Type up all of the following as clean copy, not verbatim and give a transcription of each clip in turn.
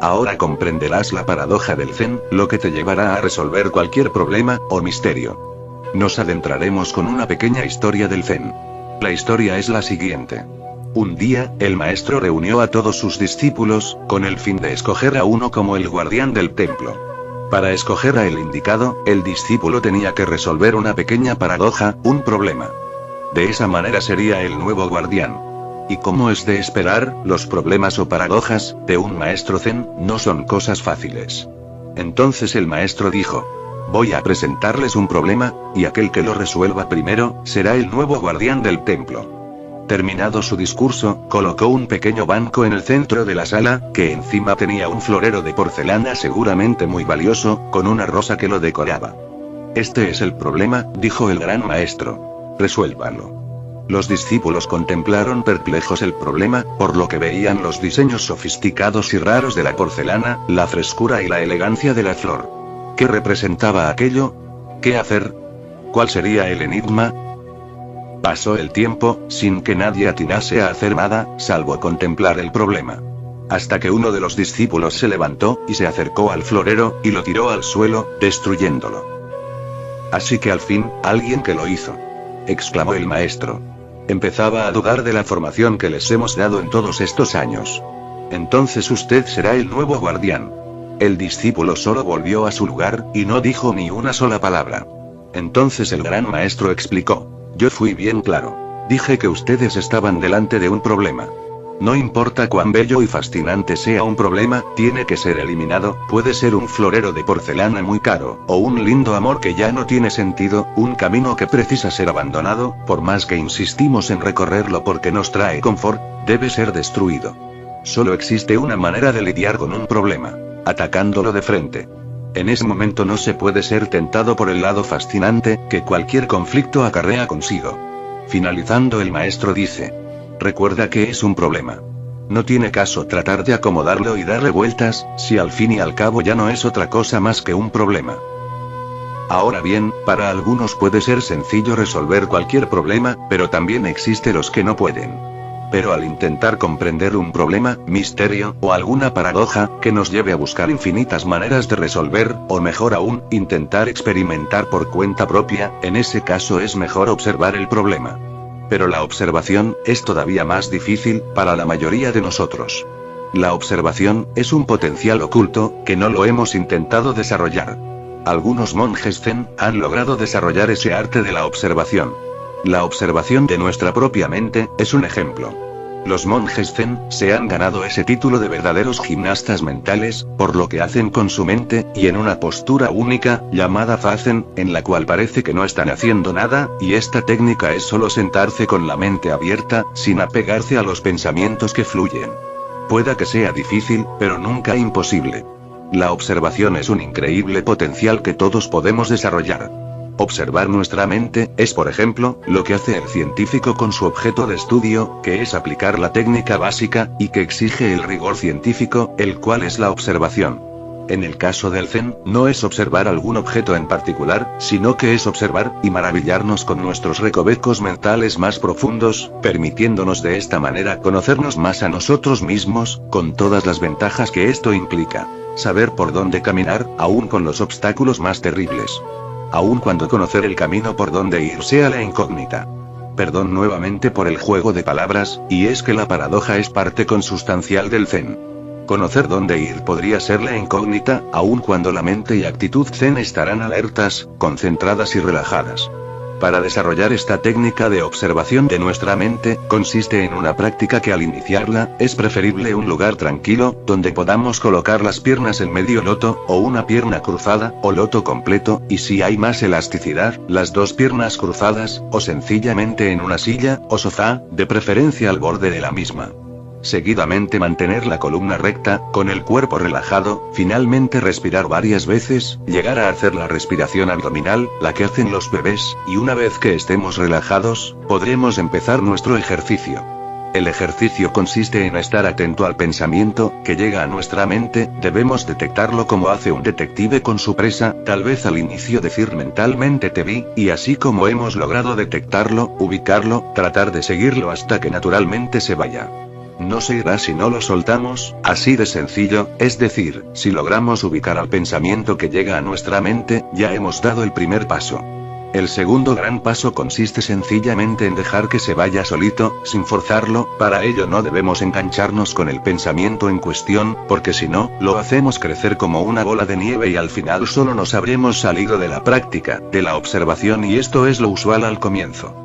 Ahora comprenderás la paradoja del Zen, lo que te llevará a resolver cualquier problema o misterio. Nos adentraremos con una pequeña historia del Zen. La historia es la siguiente. Un día, el maestro reunió a todos sus discípulos, con el fin de escoger a uno como el guardián del templo. Para escoger a el indicado, el discípulo tenía que resolver una pequeña paradoja, un problema. De esa manera sería el nuevo guardián. Y como es de esperar, los problemas o paradojas, de un maestro Zen, no son cosas fáciles. Entonces el maestro dijo: voy a presentarles un problema, y aquel que lo resuelva primero, será el nuevo guardián del templo. Terminado su discurso, colocó un pequeño banco en el centro de la sala, que encima tenía un florero de porcelana seguramente muy valioso, con una rosa que lo decoraba. Este es el problema, dijo el gran maestro. Resuélvalo. Los discípulos contemplaron perplejos el problema, por lo que veían los diseños sofisticados y raros de la porcelana, la frescura y la elegancia de la flor. ¿Qué representaba aquello? ¿Qué hacer? ¿Cuál sería el enigma? Pasó el tiempo, sin que nadie atinase a hacer nada, salvo contemplar el problema. Hasta que uno de los discípulos se levantó, y se acercó al florero, y lo tiró al suelo, destruyéndolo. Así que al fin, alguien que lo hizo, exclamó el maestro. Empezaba a dudar de la formación que les hemos dado en todos estos años. Entonces usted será el nuevo guardián. El discípulo solo volvió a su lugar, y no dijo ni una sola palabra. Entonces el gran maestro explicó: yo fui bien claro. Dije que ustedes estaban delante de un problema. No importa cuán bello y fascinante sea un problema, tiene que ser eliminado. Puede ser un florero de porcelana muy caro, o un lindo amor que ya no tiene sentido, un camino que precisa ser abandonado, por más que insistimos en recorrerlo porque nos trae confort, debe ser destruido. Solo existe una manera de lidiar con un problema: atacándolo de frente. En ese momento no se puede ser tentado por el lado fascinante, que cualquier conflicto acarrea consigo. Finalizando el maestro dice: recuerda que es un problema. No tiene caso tratar de acomodarlo y darle vueltas, si al fin y al cabo ya no es otra cosa más que un problema. Ahora bien, para algunos puede ser sencillo resolver cualquier problema, pero también existe los que no pueden. Pero al intentar comprender un problema, misterio, o alguna paradoja, que nos lleve a buscar infinitas maneras de resolver, o mejor aún, intentar experimentar por cuenta propia, en ese caso es mejor observar el problema. Pero la observación, es todavía más difícil, para la mayoría de nosotros. La observación, es un potencial oculto, que no lo hemos intentado desarrollar. Algunos monjes Zen, han logrado desarrollar ese arte de la observación. La observación de nuestra propia mente, es un ejemplo. Los monjes Zen, se han ganado ese título de verdaderos gimnastas mentales, por lo que hacen con su mente, y en una postura única, llamada Zazen, en la cual parece que no están haciendo nada, y esta técnica es solo sentarse con la mente abierta, sin apegarse a los pensamientos que fluyen. Pueda que sea difícil, pero nunca imposible. La observación es un increíble potencial que todos podemos desarrollar. Observar nuestra mente, es por ejemplo, lo que hace el científico con su objeto de estudio, que es aplicar la técnica básica, y que exige el rigor científico, el cual es la observación. En el caso del Zen, no es observar algún objeto en particular, sino que es observar, y maravillarnos con nuestros recovecos mentales más profundos, permitiéndonos de esta manera conocernos más a nosotros mismos, con todas las ventajas que esto implica. Saber por dónde caminar, aún con los obstáculos más terribles. Aun cuando conocer el camino por donde ir sea la incógnita. Perdón nuevamente por el juego de palabras, y es que la paradoja es parte consustancial del Zen. Conocer dónde ir podría ser la incógnita, aun cuando la mente y actitud Zen estarán alertas, concentradas y relajadas. Para desarrollar esta técnica de observación de nuestra mente, consiste en una práctica que al iniciarla, es preferible un lugar tranquilo, donde podamos colocar las piernas en medio loto, o una pierna cruzada, o loto completo, y si hay más elasticidad, las dos piernas cruzadas, o sencillamente en una silla, o sofá, de preferencia al borde de la misma. Seguidamente mantener la columna recta, con el cuerpo relajado, finalmente respirar varias veces, llegar a hacer la respiración abdominal, la que hacen los bebés, y una vez que estemos relajados, podremos empezar nuestro ejercicio. El ejercicio consiste en estar atento al pensamiento, que llega a nuestra mente, debemos detectarlo como hace un detective con su presa, tal vez al inicio decir mentalmente te vi, y así como hemos logrado detectarlo, ubicarlo, tratar de seguirlo hasta que naturalmente se vaya. No se irá si no lo soltamos, así de sencillo, es decir, si logramos ubicar al pensamiento que llega a nuestra mente, ya hemos dado el primer paso. El segundo gran paso consiste sencillamente en dejar que se vaya solito, sin forzarlo. Para ello no debemos engancharnos con el pensamiento en cuestión, porque si no, lo hacemos crecer como una bola de nieve y al final solo nos habremos salido de la práctica, de la observación, y esto es lo usual al comienzo.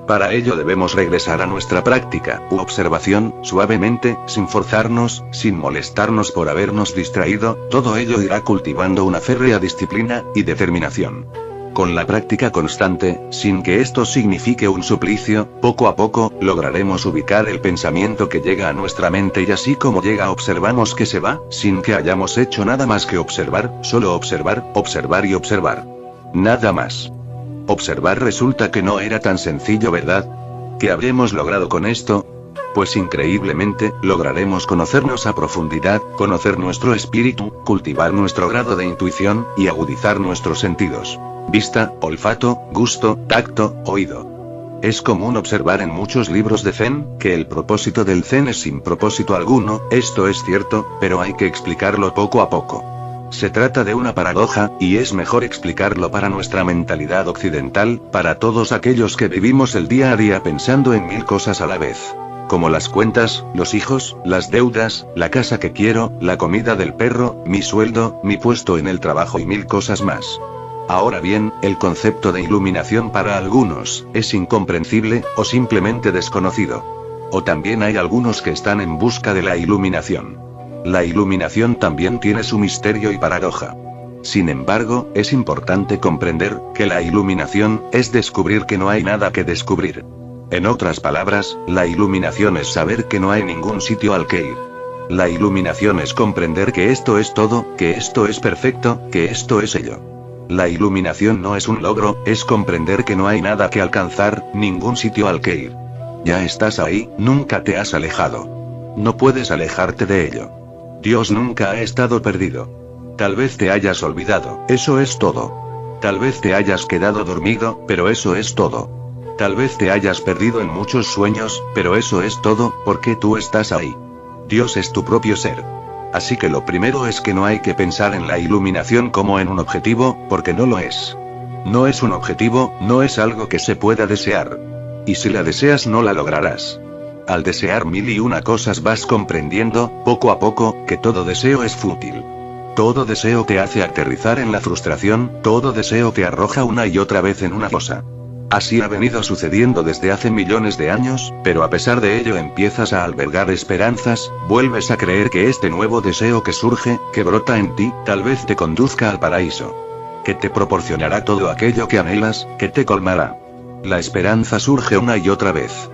Para ello debemos regresar a nuestra práctica, u observación, suavemente, sin forzarnos, sin molestarnos por habernos distraído. Todo ello irá cultivando una férrea disciplina y determinación. Con la práctica constante, sin que esto signifique un suplicio, poco a poco, lograremos ubicar el pensamiento que llega a nuestra mente y así como llega observamos que se va, sin que hayamos hecho nada más que observar, solo observar, observar y observar. Nada más. Observar resulta que no era tan sencillo, ¿verdad? ¿Qué habremos logrado con esto? Pues increíblemente, lograremos conocernos a profundidad, conocer nuestro espíritu, cultivar nuestro grado de intuición, y agudizar nuestros sentidos. Vista, olfato, gusto, tacto, oído. Es común observar en muchos libros de Zen, que el propósito del Zen es sin propósito alguno. Esto es cierto, pero hay que explicarlo poco a poco. Se trata de una paradoja, y es mejor explicarlo para nuestra mentalidad occidental, para todos aquellos que vivimos el día a día pensando en 1000 cosas a la vez. Como las cuentas, los hijos, las deudas, la casa que quiero, la comida del perro, mi sueldo, mi puesto en el trabajo y 1000 cosas más. Ahora bien, el concepto de iluminación para algunos es incomprensible, o simplemente desconocido. O también hay algunos que están en busca de la iluminación. La iluminación también tiene su misterio y paradoja. Sin embargo, es importante comprender que la iluminación es descubrir que no hay nada que descubrir. En otras palabras, la iluminación es saber que no hay ningún sitio al que ir. La iluminación es comprender que esto es todo, que esto es perfecto, que esto es ello. La iluminación no es un logro, es comprender que no hay nada que alcanzar, ningún sitio al que ir. Ya estás ahí, nunca te has alejado. No puedes alejarte de ello. Dios nunca ha estado perdido. Tal vez te hayas olvidado, eso es todo. Tal vez te hayas quedado dormido, pero eso es todo. Tal vez te hayas perdido en muchos sueños, pero eso es todo, porque tú estás ahí. Dios es tu propio ser. Así que lo primero es que no hay que pensar en la iluminación como en un objetivo, porque no lo es. No es un objetivo, no es algo que se pueda desear. Y si la deseas no la lograrás. Al desear 1001 cosas vas comprendiendo, poco a poco, que todo deseo es fútil. Todo deseo te hace aterrizar en la frustración, todo deseo te arroja una y otra vez en una fosa. Así ha venido sucediendo desde hace millones de años, pero a pesar de ello empiezas a albergar esperanzas, vuelves a creer que este nuevo deseo que surge, que brota en ti, tal vez te conduzca al paraíso. Que te proporcionará todo aquello que anhelas, que te colmará. La esperanza surge una y otra vez.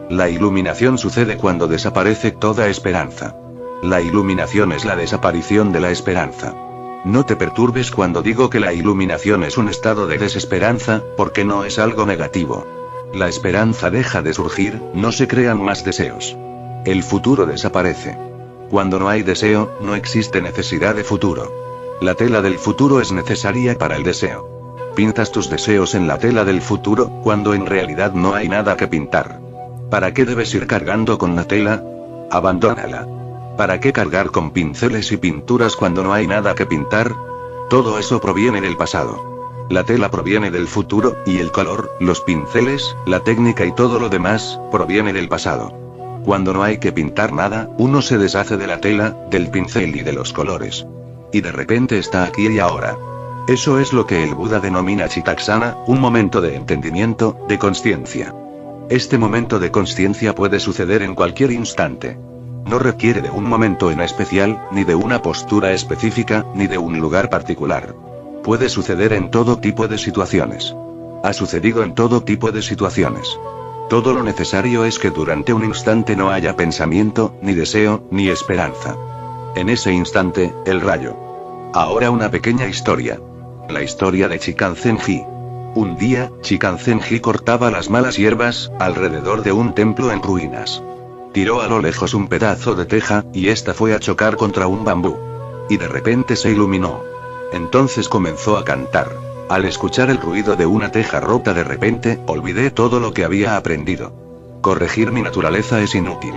La iluminación sucede cuando desaparece toda esperanza. La iluminación es la desaparición de la esperanza. No te perturbes cuando digo que la iluminación es un estado de desesperanza, porque no es algo negativo. La esperanza deja de surgir, no se crean más deseos. El futuro desaparece. Cuando no hay deseo, no existe necesidad de futuro. La tela del futuro es necesaria para el deseo. Pintas tus deseos en la tela del futuro, cuando en realidad no hay nada que pintar. ¿Para qué debes ir cargando con la tela? Abandónala. ¿Para qué cargar con pinceles y pinturas cuando no hay nada que pintar? Todo eso proviene del pasado. La tela proviene del futuro, y el color, los pinceles, la técnica y todo lo demás, proviene del pasado. Cuando no hay que pintar nada, uno se deshace de la tela, del pincel y de los colores. Y de repente está aquí y ahora. Eso es lo que el Buda denomina Chitaksana, un momento de entendimiento, de consciencia. Este momento de consciencia puede suceder en cualquier instante. No requiere de un momento en especial, ni de una postura específica, ni de un lugar particular. Puede suceder en todo tipo de situaciones. Ha sucedido en todo tipo de situaciones. Todo lo necesario es que durante un instante no haya pensamiento, ni deseo, ni esperanza. En ese instante, el rayo. Ahora una pequeña historia. La historia de Chikanzenji. Un día, Chikanzenji cortaba las malas hierbas, alrededor de un templo en ruinas. Tiró a lo lejos un pedazo de teja, y esta fue a chocar contra un bambú. Y de repente se iluminó. Entonces comenzó a cantar. Al escuchar el ruido de una teja rota de repente, olvidé todo lo que había aprendido. Corregir mi naturaleza es inútil.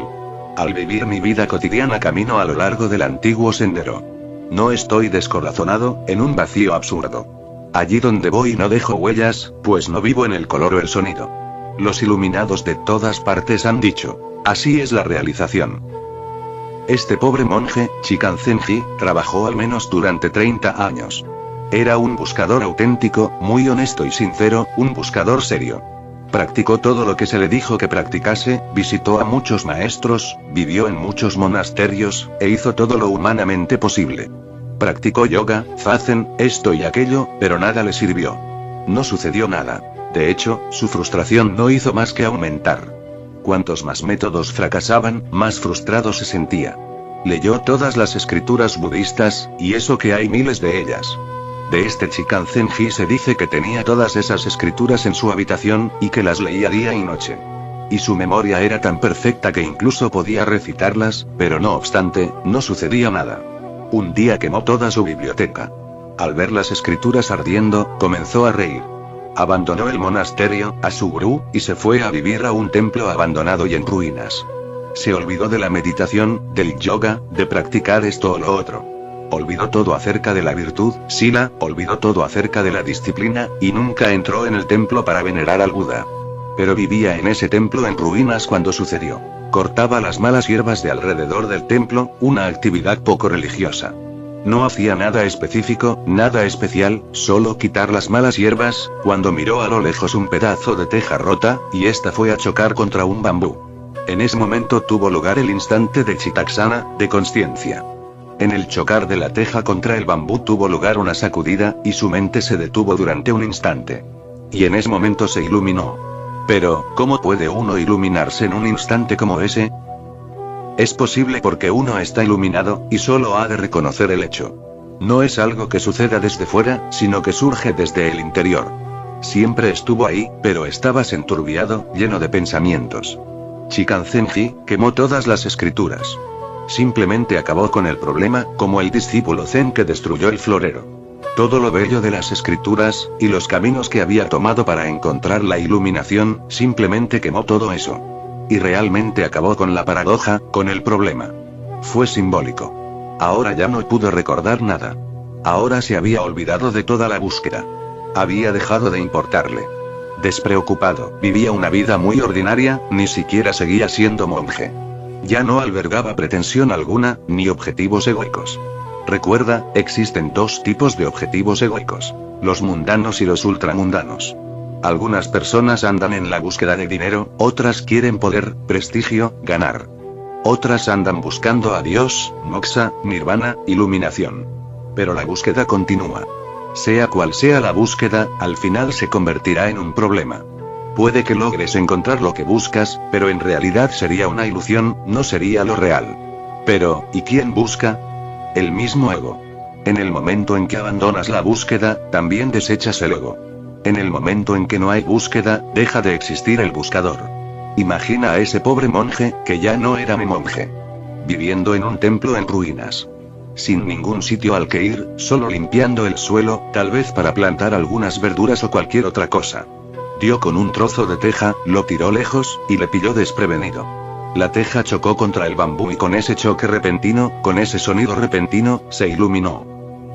Al vivir mi vida cotidiana camino a lo largo del antiguo sendero. No estoy descorazonado, en un vacío absurdo. Allí donde voy no dejo huellas, pues no vivo en el color o el sonido. Los iluminados de todas partes han dicho, así es la realización. Este pobre monje, Chikanzenji, trabajó al menos durante 30 años. Era un buscador auténtico, muy honesto y sincero, un buscador serio. Practicó todo lo que se le dijo que practicase, visitó a muchos maestros, vivió en muchos monasterios, e hizo todo lo humanamente posible. Practicó yoga, zazen, esto y aquello, pero nada le sirvió. No sucedió nada. De hecho, su frustración no hizo más que aumentar. Cuantos más métodos fracasaban, más frustrado se sentía. Leyó todas las escrituras budistas, y eso que hay miles de ellas. De este Chikanzenji se dice que tenía todas esas escrituras en su habitación, y que las leía día y noche. Y su memoria era tan perfecta que incluso podía recitarlas, pero no obstante, no sucedía nada. Un día quemó toda su biblioteca. Al ver las escrituras ardiendo, comenzó a reír. Abandonó el monasterio, a su gurú, y se fue a vivir a un templo abandonado y en ruinas. Se olvidó de la meditación, del yoga, de practicar esto o lo otro. Olvidó todo acerca de la virtud, sila, olvidó todo acerca de la disciplina, y nunca entró en el templo para venerar al Buda. Pero vivía en ese templo en ruinas cuando sucedió. Cortaba las malas hierbas de alrededor del templo, una actividad poco religiosa. No hacía nada específico, nada especial, solo quitar las malas hierbas, cuando miró a lo lejos un pedazo de teja rota, y esta fue a chocar contra un bambú. En ese momento tuvo lugar el instante de Chitaksana, de consciencia. En el chocar de la teja contra el bambú tuvo lugar una sacudida, y su mente se detuvo durante un instante. Y en ese momento se iluminó. Pero, ¿cómo puede uno iluminarse en un instante como ese? Es posible porque uno está iluminado, y solo ha de reconocer el hecho. No es algo que suceda desde fuera, sino que surge desde el interior. Siempre estuvo ahí, pero estabas enturbiado, lleno de pensamientos. Chikanzenji quemó todas las escrituras. Simplemente acabó con el problema, como el discípulo zen que destruyó el florero. Todo lo bello de las escrituras, y los caminos que había tomado para encontrar la iluminación, simplemente quemó todo eso. Y realmente acabó con la paradoja, con el problema. Fue simbólico. Ahora ya no pudo recordar nada. Ahora se había olvidado de toda la búsqueda. Había dejado de importarle. Despreocupado, vivía una vida muy ordinaria, ni siquiera seguía siendo monje. Ya no albergaba pretensión alguna, ni objetivos egoicos. Recuerda, existen dos tipos de objetivos egoicos: los mundanos y los ultramundanos. Algunas personas andan en la búsqueda de dinero, otras quieren poder, prestigio, ganar. Otras andan buscando a Dios, moksha, nirvana, iluminación. Pero la búsqueda continúa. Sea cual sea la búsqueda, al final se convertirá en un problema. Puede que logres encontrar lo que buscas, pero en realidad sería una ilusión, no sería lo real. Pero, ¿y quién busca? El mismo ego. En el momento en que abandonas la búsqueda, también desechas el ego. En el momento en que no hay búsqueda, deja de existir el buscador. Imagina a ese pobre monje, que ya no era mi monje. Viviendo en un templo en ruinas. Sin ningún sitio al que ir, solo limpiando el suelo, tal vez para plantar algunas verduras o cualquier otra cosa. Dio con un trozo de teja, lo tiró lejos, y le pilló desprevenido. La teja chocó contra el bambú y con ese choque repentino, con ese sonido repentino, se iluminó.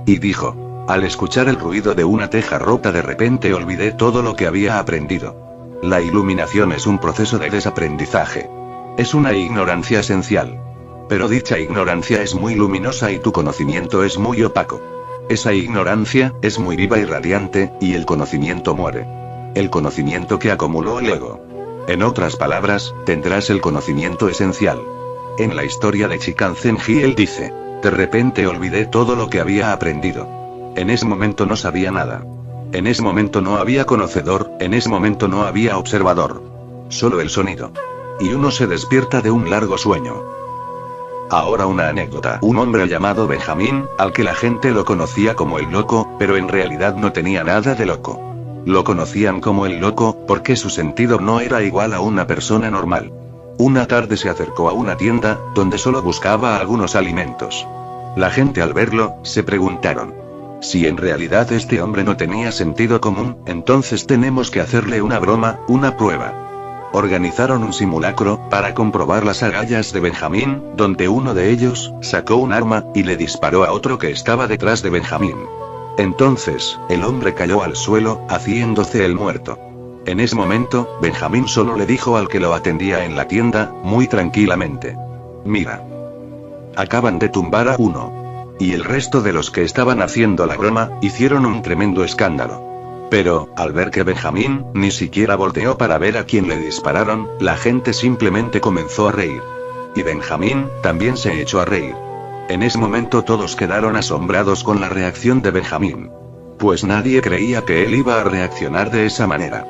Y dijo: al escuchar el ruido de una teja rota de repente olvidé todo lo que había aprendido. La iluminación es un proceso de desaprendizaje. Es una ignorancia esencial. Pero dicha ignorancia es muy luminosa y tu conocimiento es muy opaco. Esa ignorancia es muy viva y radiante, y el conocimiento muere. El conocimiento que acumuló el ego. En otras palabras, tendrás el conocimiento esencial. En la historia de Chikanzenji él dice: de repente olvidé todo lo que había aprendido. En ese momento no sabía nada. En ese momento no había conocedor, en ese momento no había observador. Solo el sonido. Y uno se despierta de un largo sueño. Ahora una anécdota. Un hombre llamado Benjamín, al que la gente lo conocía como el loco, pero en realidad no tenía nada de loco. Lo conocían como el loco, porque su sentido no era igual a una persona normal. Una tarde se acercó a una tienda, donde solo buscaba algunos alimentos. La gente al verlo, se preguntaron: si en realidad este hombre no tenía sentido común, entonces tenemos que hacerle una broma, una prueba. organizaron un simulacro, para comprobar las agallas de Benjamín, donde uno de ellos, sacó un arma, y le disparó a otro que estaba detrás de Benjamín. Entonces, el hombre cayó al suelo, haciéndose el muerto. En ese momento, Benjamín solo le dijo al que lo atendía en la tienda, muy tranquilamente: mira. Acaban de tumbar a uno. Y el resto de los que estaban haciendo la broma, hicieron un tremendo escándalo. Pero, al ver que Benjamín, ni siquiera volteó para ver a quién le dispararon, la gente simplemente comenzó a reír. Y Benjamín, también se echó a reír. En ese momento todos quedaron asombrados con la reacción de Benjamín. Pues nadie creía que él iba a reaccionar de esa manera.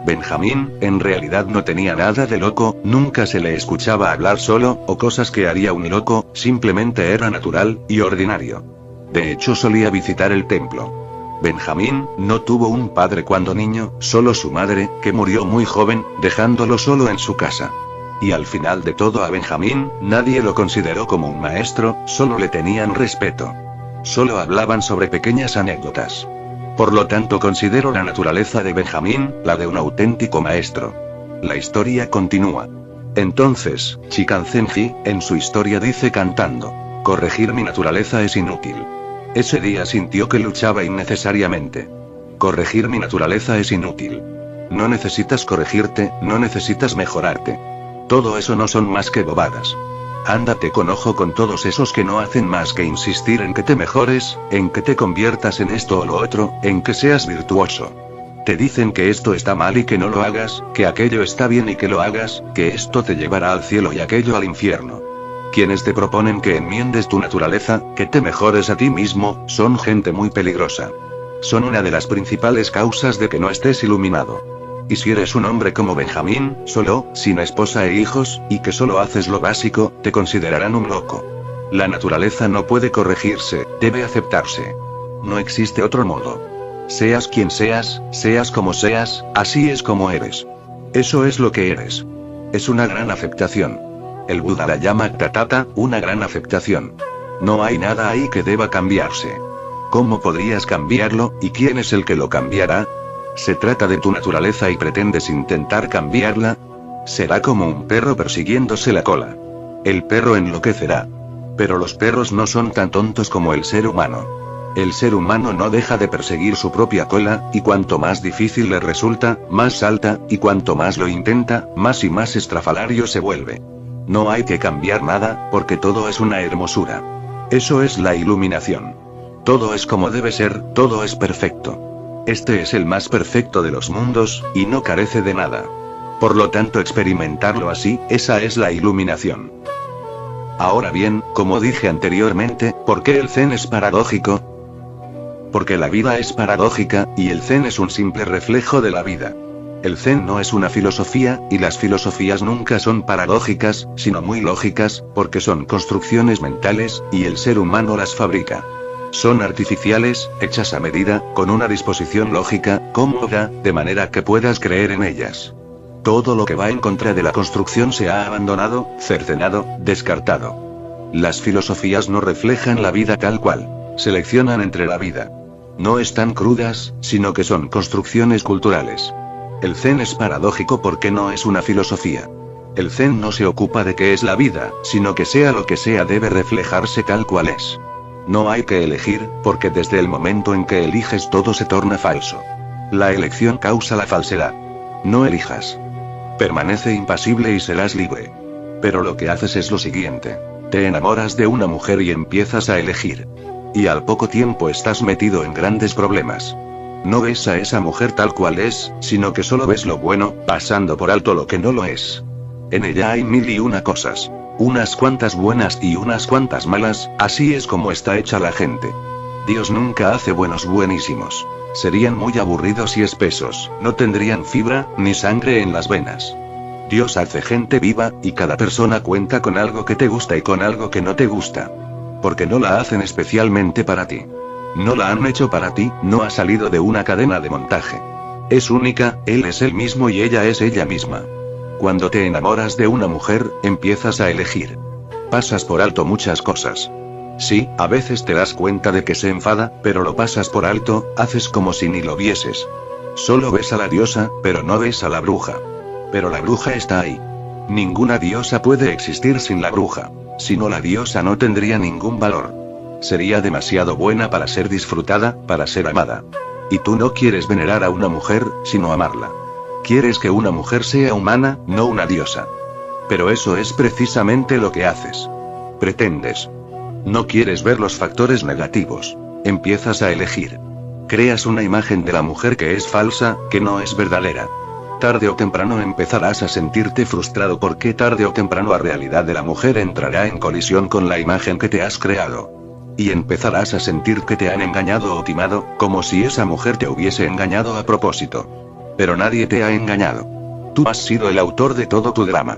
Benjamín, en realidad no tenía nada de loco, nunca se le escuchaba hablar solo, o cosas que haría un loco, simplemente era natural, y ordinario. De hecho solía visitar el templo. Benjamín, no tuvo un padre cuando niño, solo su madre, que murió muy joven, dejándolo solo en su casa. Y al final de todo a Benjamín, nadie lo consideró como un maestro, solo le tenían respeto. Solo hablaban sobre pequeñas anécdotas. Por lo tanto considero la naturaleza de Benjamín, la de un auténtico maestro. La historia continúa. Entonces, Chikanzenji, en su historia dice cantando: corregir mi naturaleza es inútil. Ese día sintió que luchaba innecesariamente. Corregir mi naturaleza es inútil. No necesitas corregirte, no necesitas mejorarte. Todo eso no son más que bobadas. Ándate con ojo con todos esos que no hacen más que insistir en que te mejores, en que te conviertas en esto o lo otro, en que seas virtuoso. Te dicen que esto está mal y que no lo hagas, que aquello está bien y que lo hagas, que esto te llevará al cielo y aquello al infierno. Quienes te proponen que enmiendes tu naturaleza, que te mejores a ti mismo, son gente muy peligrosa. Son una de las principales causas de que no estés iluminado. Y si eres un hombre como Benjamín, solo, sin esposa e hijos, y que solo haces lo básico, te considerarán un loco. La naturaleza no puede corregirse, debe aceptarse. No existe otro modo. Seas quien seas, seas como seas, así es como eres. Eso es lo que eres. Es una gran aceptación. El Buda la llama Tatata, una gran aceptación. No hay nada ahí que deba cambiarse. ¿Cómo podrías cambiarlo, y quién es el que lo cambiará? ¿Se trata de tu naturaleza y pretendes intentar cambiarla? Será como un perro persiguiéndose la cola. El perro enloquecerá. Pero los perros no son tan tontos como el ser humano. El ser humano no deja de perseguir su propia cola, y cuanto más difícil le resulta, más salta, y cuanto más lo intenta, más y más estrafalario se vuelve. No hay que cambiar nada, porque todo es una hermosura. Eso es la iluminación. Todo es como debe ser, todo es perfecto. Este es el más perfecto de los mundos, y no carece de nada. Por lo tanto, experimentarlo así, esa es la iluminación. Ahora bien, como dije anteriormente, ¿por qué el Zen es paradójico? Porque la vida es paradójica, y el Zen es un simple reflejo de la vida. El Zen no es una filosofía, y las filosofías nunca son paradójicas, sino muy lógicas, porque son construcciones mentales, y el ser humano las fabrica. Son artificiales, hechas a medida, con una disposición lógica, cómoda, de manera que puedas creer en ellas. Todo lo que va en contra de la construcción se ha abandonado, cercenado, descartado. Las filosofías no reflejan la vida tal cual. Seleccionan entre la vida. No están crudas, sino que son construcciones culturales. El Zen es paradójico porque no es una filosofía. El Zen no se ocupa de qué es la vida, sino que sea lo que sea debe reflejarse tal cual es. No hay que elegir, porque desde el momento en que eliges todo se torna falso. La elección causa la falsedad. No elijas. Permanece impasible y serás libre. Pero lo que haces es lo siguiente. Te enamoras de una mujer y empiezas a elegir. Y al poco tiempo estás metido en grandes problemas. No ves a esa mujer tal cual es, sino que solo ves lo bueno, pasando por alto lo que no lo es. En ella hay 1001 cosas. Unas cuantas buenas y unas cuantas malas, así es como está hecha la gente. Dios nunca hace buenos buenísimos. Serían muy aburridos y espesos, no tendrían fibra, ni sangre en las venas. Dios hace gente viva, y cada persona cuenta con algo que te gusta y con algo que no te gusta. Porque no la hacen especialmente para ti. No la han hecho para ti, no ha salido de una cadena de montaje. Es única, él es él mismo y ella es ella misma. Cuando te enamoras de una mujer, empiezas a elegir. Pasas por alto muchas cosas. Sí, a veces te das cuenta de que se enfada, pero lo pasas por alto, haces como si ni lo vieses. Solo ves a la diosa, pero no ves a la bruja. Pero la bruja está ahí. Ninguna diosa puede existir sin la bruja. Si no, la diosa no tendría ningún valor. Sería demasiado buena para ser disfrutada, para ser amada. Y tú no quieres venerar a una mujer, sino amarla. Quieres que una mujer sea humana, no una diosa. Pero eso es precisamente lo que haces. Pretendes. No quieres ver los factores negativos. Empiezas a elegir. Creas una imagen de la mujer que es falsa, que no es verdadera. Tarde o temprano empezarás a sentirte frustrado porque tarde o temprano la realidad de la mujer entrará en colisión con la imagen que te has creado. Y empezarás a sentir que te han engañado o timado, como si esa mujer te hubiese engañado a propósito. Pero nadie te ha engañado. Tú has sido el autor de todo tu drama.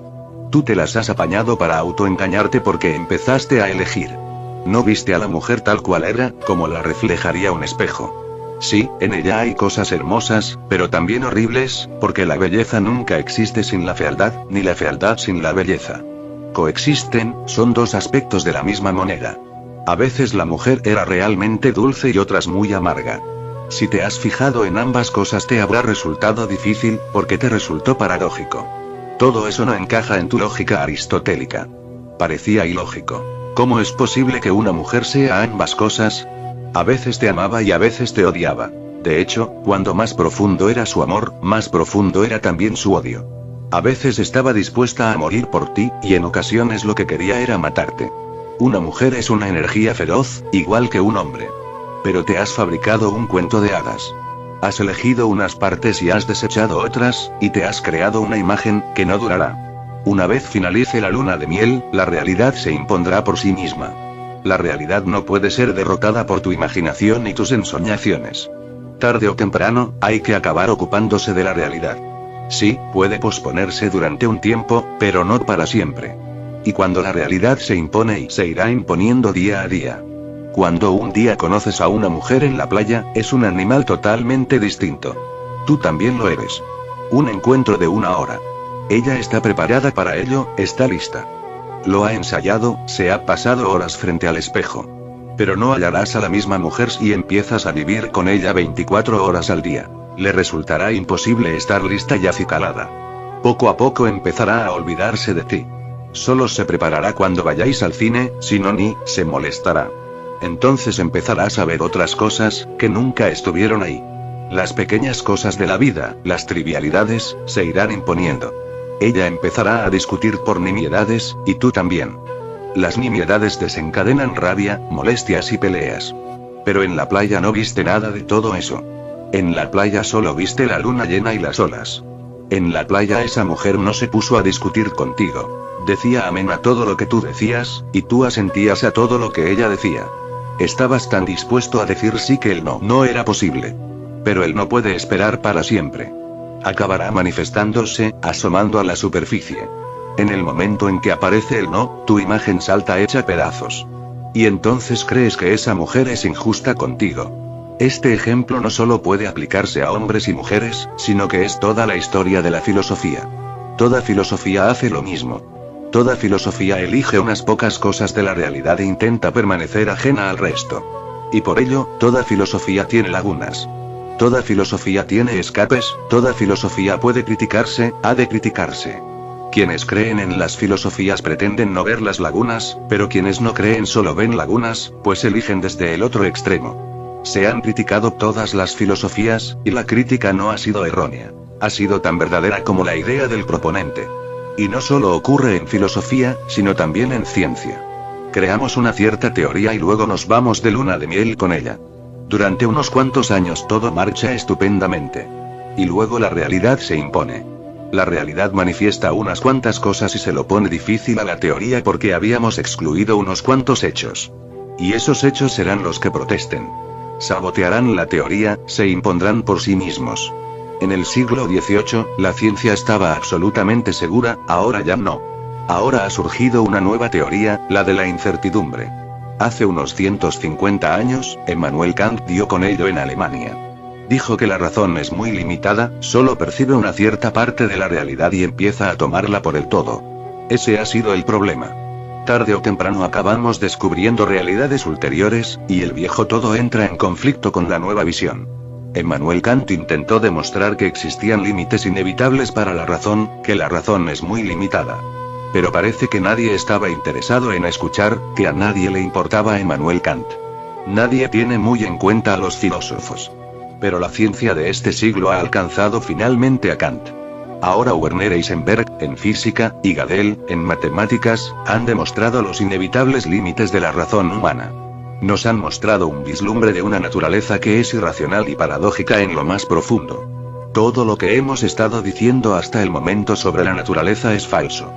Tú te las has apañado para autoengañarte porque empezaste a elegir. No viste a la mujer tal cual era, como la reflejaría un espejo. Sí, en ella hay cosas hermosas, pero también horribles, porque la belleza nunca existe sin la fealdad, ni la fealdad sin la belleza. Coexisten, son dos aspectos de la misma moneda. A veces la mujer era realmente dulce y otras muy amarga. Si te has fijado en ambas cosas te habrá resultado difícil, porque te resultó paradójico. Todo eso no encaja en tu lógica aristotélica. Parecía ilógico. ¿Cómo es posible que una mujer sea ambas cosas? A veces te amaba y a veces te odiaba. De hecho, cuando más profundo era su amor, más profundo era también su odio. A veces estaba dispuesta a morir por ti, y en ocasiones lo que quería era matarte. Una mujer es una energía feroz, igual que un hombre. Pero te has fabricado un cuento de hadas. Has elegido unas partes y has desechado otras, y te has creado una imagen que no durará. Una vez finalice la luna de miel, la realidad se impondrá por sí misma. La realidad no puede ser derrotada por tu imaginación y tus ensoñaciones. Tarde o temprano, hay que acabar ocupándose de la realidad. Sí, puede posponerse durante un tiempo, pero no para siempre. Y cuando la realidad se impone y se irá imponiendo día a día. Cuando un día conoces a una mujer en la playa, es un animal totalmente distinto. Tú también lo eres. Un encuentro de 1 hora. Ella está preparada para ello, está lista. Lo ha ensayado, se ha pasado horas frente al espejo. Pero no hallarás a la misma mujer si empiezas a vivir con ella 24 horas al día. Le resultará imposible estar lista y acicalada. Poco a poco empezará a olvidarse de ti. Solo se preparará cuando vayáis al cine, si no ni se molestará. Entonces empezarás a ver otras cosas, que nunca estuvieron ahí. Las pequeñas cosas de la vida, las trivialidades, se irán imponiendo. Ella empezará a discutir por nimiedades, y tú también. Las nimiedades desencadenan rabia, molestias y peleas. Pero en la playa no viste nada de todo eso. En la playa solo viste la luna llena y las olas. En la playa esa mujer no se puso a discutir contigo. Decía amén a todo lo que tú decías, y tú asentías a todo lo que ella decía. Estabas tan dispuesto a decir sí que el no no era posible. Pero el no puede esperar para siempre. Acabará manifestándose, asomando a la superficie. En el momento en que aparece el no, tu imagen salta hecha pedazos. Y entonces crees que esa mujer es injusta contigo. Este ejemplo no solo puede aplicarse a hombres y mujeres, sino que es toda la historia de la filosofía. Toda filosofía hace lo mismo. Toda filosofía elige unas pocas cosas de la realidad e intenta permanecer ajena al resto. Y por ello, toda filosofía tiene lagunas. Toda filosofía tiene escapes, toda filosofía puede criticarse, ha de criticarse. Quienes creen en las filosofías pretenden no ver las lagunas, pero quienes no creen solo ven lagunas, pues eligen desde el otro extremo. Se han criticado todas las filosofías, y la crítica no ha sido errónea. Ha sido tan verdadera como la idea del proponente. Y no solo ocurre en filosofía, sino también en ciencia. Creamos una cierta teoría y luego nos vamos de luna de miel con ella. Durante unos cuantos años todo marcha estupendamente. Y luego la realidad se impone. La realidad manifiesta unas cuantas cosas y se lo pone difícil a la teoría porque habíamos excluido unos cuantos hechos. Y esos hechos serán los que protesten. Sabotearán la teoría, se impondrán por sí mismos. En el siglo XVIII, la ciencia estaba absolutamente segura, ahora ya no. Ahora ha surgido una nueva teoría, la de la incertidumbre. Hace unos 150 años, Immanuel Kant dio con ello en Alemania. Dijo que la razón es muy limitada, solo percibe una cierta parte de la realidad y empieza a tomarla por el todo. Ese ha sido el problema. Tarde o temprano acabamos descubriendo realidades ulteriores, y el viejo todo entra en conflicto con la nueva visión. Immanuel Kant intentó demostrar que existían límites inevitables para la razón, que la razón es muy limitada. Pero parece que nadie estaba interesado en escuchar, que a nadie le importaba Immanuel Kant. Nadie tiene muy en cuenta a los filósofos. Pero la ciencia de este siglo ha alcanzado finalmente a Kant. Ahora Werner Heisenberg, en física, y Gödel, en matemáticas, han demostrado los inevitables límites de la razón humana. Nos han mostrado un vislumbre de una naturaleza que es irracional y paradójica en lo más profundo. Todo lo que hemos estado diciendo hasta el momento sobre la naturaleza es falso.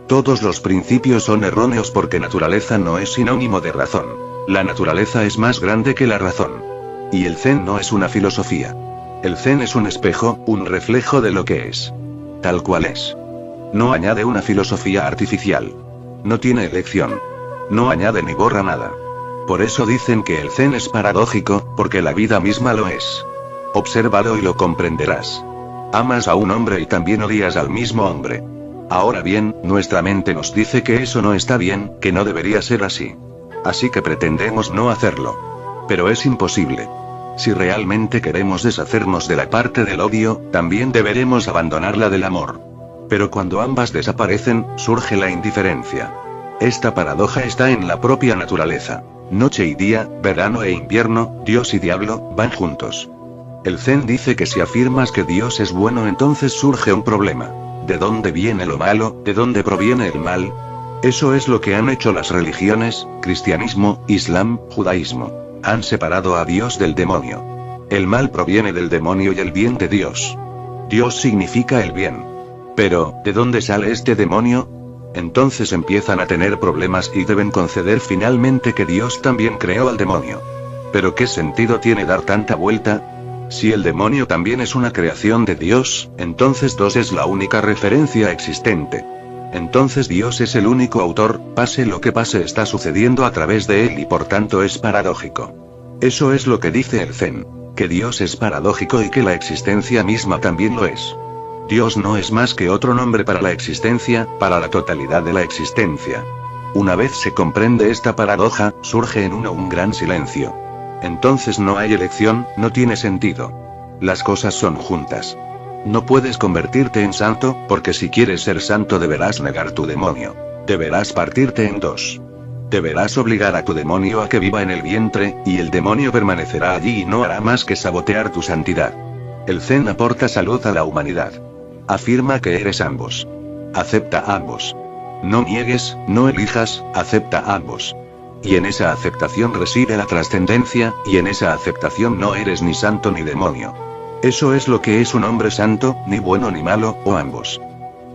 Todos los principios son erróneos porque naturaleza no es sinónimo de razón. La naturaleza es más grande que la razón. Y el Zen no es una filosofía. El Zen es un espejo, un reflejo de lo que es. Tal cual es. No añade una filosofía artificial. No tiene elección. No añade ni borra nada. Por eso dicen que el Zen es paradójico, porque la vida misma lo es. Obsérvalo y lo comprenderás. Amas a un hombre y también odias al mismo hombre. Ahora bien, nuestra mente nos dice que eso no está bien, que no debería ser así. Así que pretendemos no hacerlo. Pero es imposible. Si realmente queremos deshacernos de la parte del odio, también deberemos abandonar la del amor. Pero cuando ambas desaparecen, surge la indiferencia. Esta paradoja está en la propia naturaleza. Noche y día, verano e invierno, Dios y diablo, van juntos. El Zen dice que si afirmas que Dios es bueno, entonces surge un problema. ¿De dónde viene lo malo? ¿De dónde proviene el mal? Eso es lo que han hecho las religiones, cristianismo, islam, judaísmo. Han separado a Dios del demonio. El mal proviene del demonio y el bien de Dios. Dios significa el bien. Pero, ¿de dónde sale este demonio? Entonces empiezan a tener problemas y deben conceder finalmente que Dios también creó al demonio. ¿Pero qué sentido tiene dar tanta vuelta? Si el demonio también es una creación de Dios, entonces Dios es la única referencia existente. Entonces Dios es el único autor, pase lo que pase está sucediendo a través de él y por tanto es paradójico. Eso es lo que dice el Zen, que Dios es paradójico y que la existencia misma también lo es. Dios no es más que otro nombre para la existencia, para la totalidad de la existencia. Una vez se comprende esta paradoja, surge en uno un gran silencio. Entonces no hay elección, no tiene sentido. Las cosas son juntas. No puedes convertirte en santo, porque si quieres ser santo deberás negar tu demonio. Deberás partirte en dos. Deberás obligar a tu demonio a que viva en el vientre, y el demonio permanecerá allí y no hará más que sabotear tu santidad. El Zen aporta salud a la humanidad. Afirma que eres ambos. Acepta ambos. No niegues, no elijas, acepta ambos. Y en esa aceptación reside la trascendencia, y en esa aceptación no eres ni santo ni demonio. Eso es lo que es un hombre santo, ni bueno ni malo, o ambos.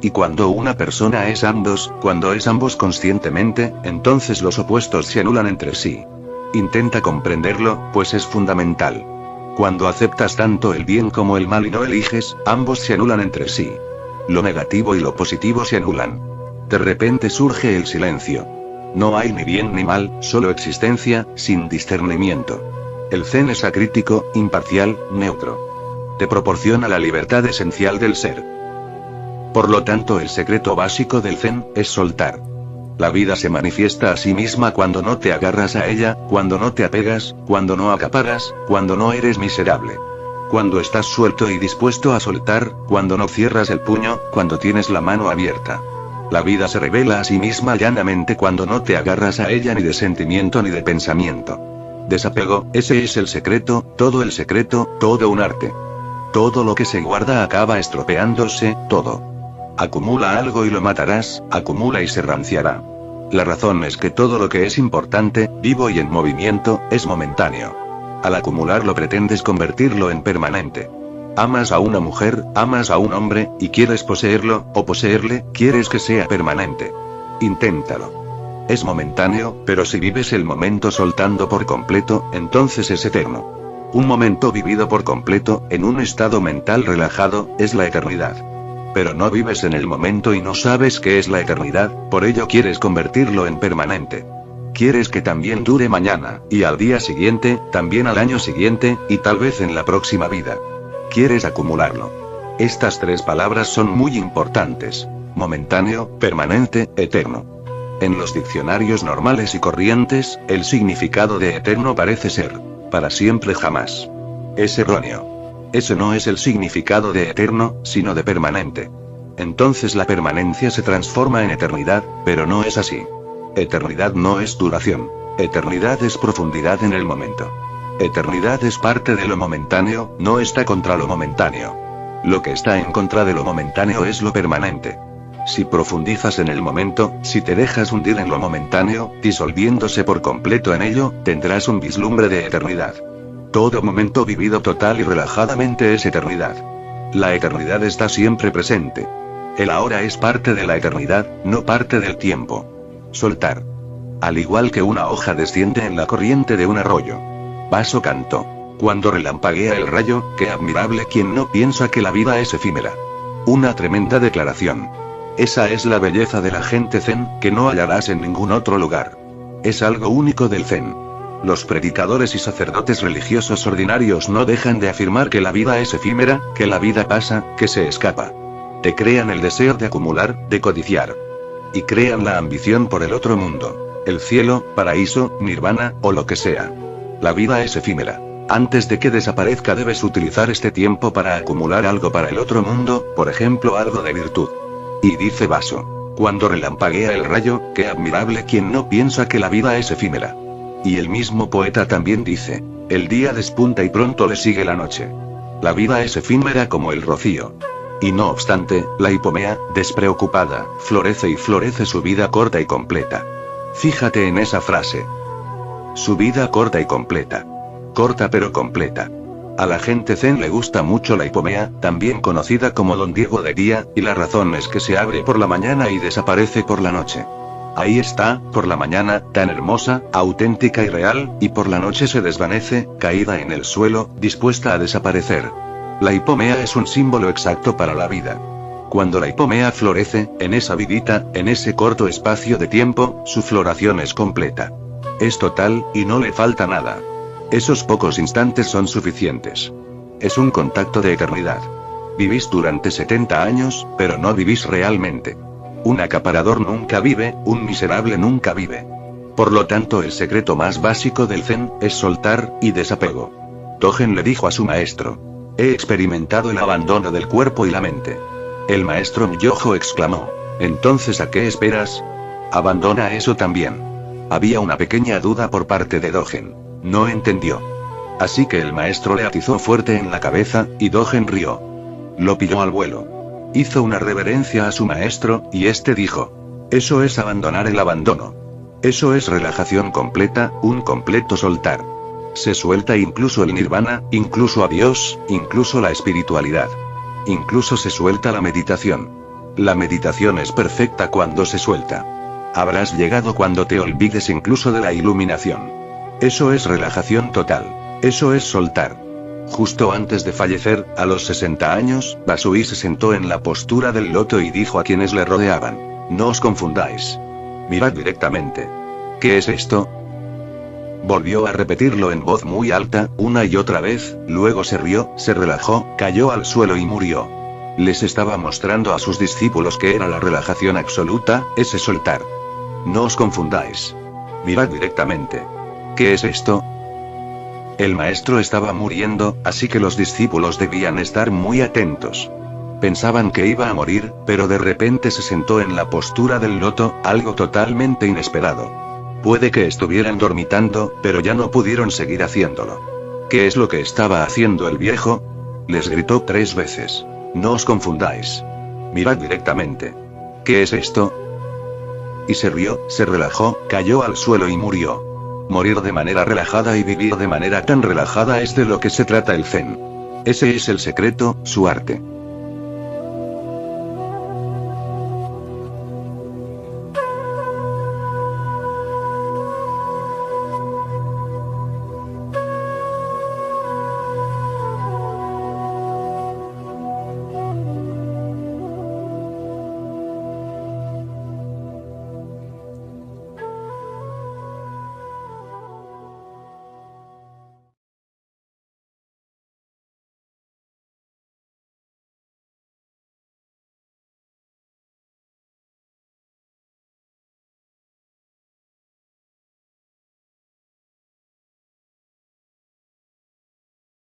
Y cuando una persona es ambos, cuando es ambos conscientemente, entonces los opuestos se anulan entre sí. Intenta comprenderlo, pues es fundamental. Cuando aceptas tanto el bien como el mal y no eliges, ambos se anulan entre sí. Lo negativo y lo positivo se anulan. De repente surge el silencio. No hay ni bien ni mal, solo existencia, sin discernimiento. El Zen es acrítico, imparcial, neutro. Te proporciona la libertad esencial del ser. Por lo tanto, el secreto básico del Zen es soltar. La vida se manifiesta a sí misma cuando no te agarras a ella, cuando no te apegas, cuando no acaparas, cuando no eres miserable. Cuando estás suelto y dispuesto a soltar, cuando no cierras el puño, cuando tienes la mano abierta. La vida se revela a sí misma llanamente cuando no te agarras a ella ni de sentimiento ni de pensamiento. Desapego, ese es el secreto, todo un arte. Todo lo que se guarda acaba estropeándose, todo. Acumula algo y lo matarás, acumula y se ranciará. La razón es que todo lo que es importante, vivo y en movimiento, es momentáneo. Al acumularlo pretendes convertirlo en permanente. Amas a una mujer, amas a un hombre, y quieres poseerlo, o poseerle, quieres que sea permanente. Inténtalo. Es momentáneo, pero si vives el momento soltando por completo, entonces es eterno. Un momento vivido por completo, en un estado mental relajado, es la eternidad. Pero no vives en el momento y no sabes qué es la eternidad, por ello quieres convertirlo en permanente. Quieres que también dure mañana, y al día siguiente, también al año siguiente, y tal vez en la próxima vida. Quieres acumularlo. Estas tres palabras son muy importantes: momentáneo, permanente, eterno. En los diccionarios normales y corrientes, el significado de eterno parece ser para siempre jamás. Es erróneo. Ese no es el significado de eterno, sino de permanente. Entonces la permanencia se transforma en eternidad, pero no es así. Eternidad no es duración. Eternidad es profundidad en el momento. Eternidad es parte de lo momentáneo, no está contra lo momentáneo. Lo que está en contra de lo momentáneo es lo permanente. Si profundizas en el momento, si te dejas hundir en lo momentáneo, disolviéndose por completo en ello, tendrás un vislumbre de eternidad. Todo momento vivido total y relajadamente es eternidad. La eternidad está siempre presente. El ahora es parte de la eternidad, no parte del tiempo. Soltar. Al igual que una hoja desciende en la corriente de un arroyo. Basso cantó. Cuando relampaguea el rayo, qué admirable quien no piensa que la vida es efímera. Una tremenda declaración. Esa es la belleza de la gente zen, que no hallarás en ningún otro lugar. Es algo único del zen. Los predicadores y sacerdotes religiosos ordinarios no dejan de afirmar que la vida es efímera, que la vida pasa, que se escapa. Te crean el deseo de acumular, de codiciar. Y crean la ambición por el otro mundo. El cielo, paraíso, nirvana, o lo que sea. La vida es efímera. Antes de que desaparezca debes utilizar este tiempo para acumular algo para el otro mundo, por ejemplo algo de virtud. Y dice Basso. Cuando relampaguea el rayo, qué admirable quien no piensa que la vida es efímera. Y el mismo poeta también dice. El día despunta y pronto le sigue la noche. La vida es efímera como el rocío. Y no obstante, la hipomea, despreocupada, florece y florece su vida corta y completa. Fíjate en esa frase. Su vida corta y completa. Corta pero completa. A la gente zen le gusta mucho la hipomea, también conocida como Don Diego de día, y la razón es que se abre por la mañana y desaparece por la noche. Ahí está, por la mañana, tan hermosa, auténtica y real, y por la noche se desvanece, caída en el suelo, dispuesta a desaparecer. La hipomea es un símbolo exacto para la vida. Cuando la hipomea florece, en esa vidita, en ese corto espacio de tiempo, su floración es completa. Es total, y no le falta nada. Esos pocos instantes son suficientes. Es un contacto de eternidad. Vivís durante 70 años, pero no vivís realmente. Un acaparador nunca vive, un miserable nunca vive. Por lo tanto, el secreto más básico del zen es soltar y desapego. Dogen le dijo a su maestro: he experimentado el abandono del cuerpo y la mente. El maestro Myojo exclamó: ¿entonces a qué esperas? Abandona eso también. Había una pequeña duda por parte de Dogen. No entendió. Así que el maestro le atizó fuerte en la cabeza, y Dogen rió. Lo pilló al vuelo. Hizo una reverencia a su maestro, y este dijo: eso es abandonar el abandono. Eso es relajación completa, un completo soltar. Se suelta incluso el nirvana, incluso a Dios, incluso la espiritualidad. Incluso se suelta la meditación. La meditación es perfecta cuando se suelta. Habrás llegado cuando te olvides incluso de la iluminación. Eso es relajación total. Eso es soltar. Justo antes de fallecer, a los 60 años, Basui se sentó en la postura del loto y dijo a quienes le rodeaban: no os confundáis. Mirad directamente. ¿Qué es esto? Volvió a repetirlo en voz muy alta, una y otra vez, luego se rió, se relajó, cayó al suelo y murió. Les estaba mostrando a sus discípulos que era la relajación absoluta, ese soltar. No os confundáis. Mirad directamente. ¿Qué es esto? El maestro estaba muriendo, así que los discípulos debían estar muy atentos. Pensaban que iba a morir, pero de repente se sentó en la postura del loto, algo totalmente inesperado. Puede que estuvieran dormitando, pero ya no pudieron seguir haciéndolo. ¿Qué es lo que estaba haciendo el viejo? Les gritó 3 veces. No os confundáis. Mirad directamente. ¿Qué es esto? Y se rió, se relajó, cayó al suelo y murió. Morir de manera relajada y vivir de manera tan relajada es de lo que se trata el zen. Ese es el secreto, su arte.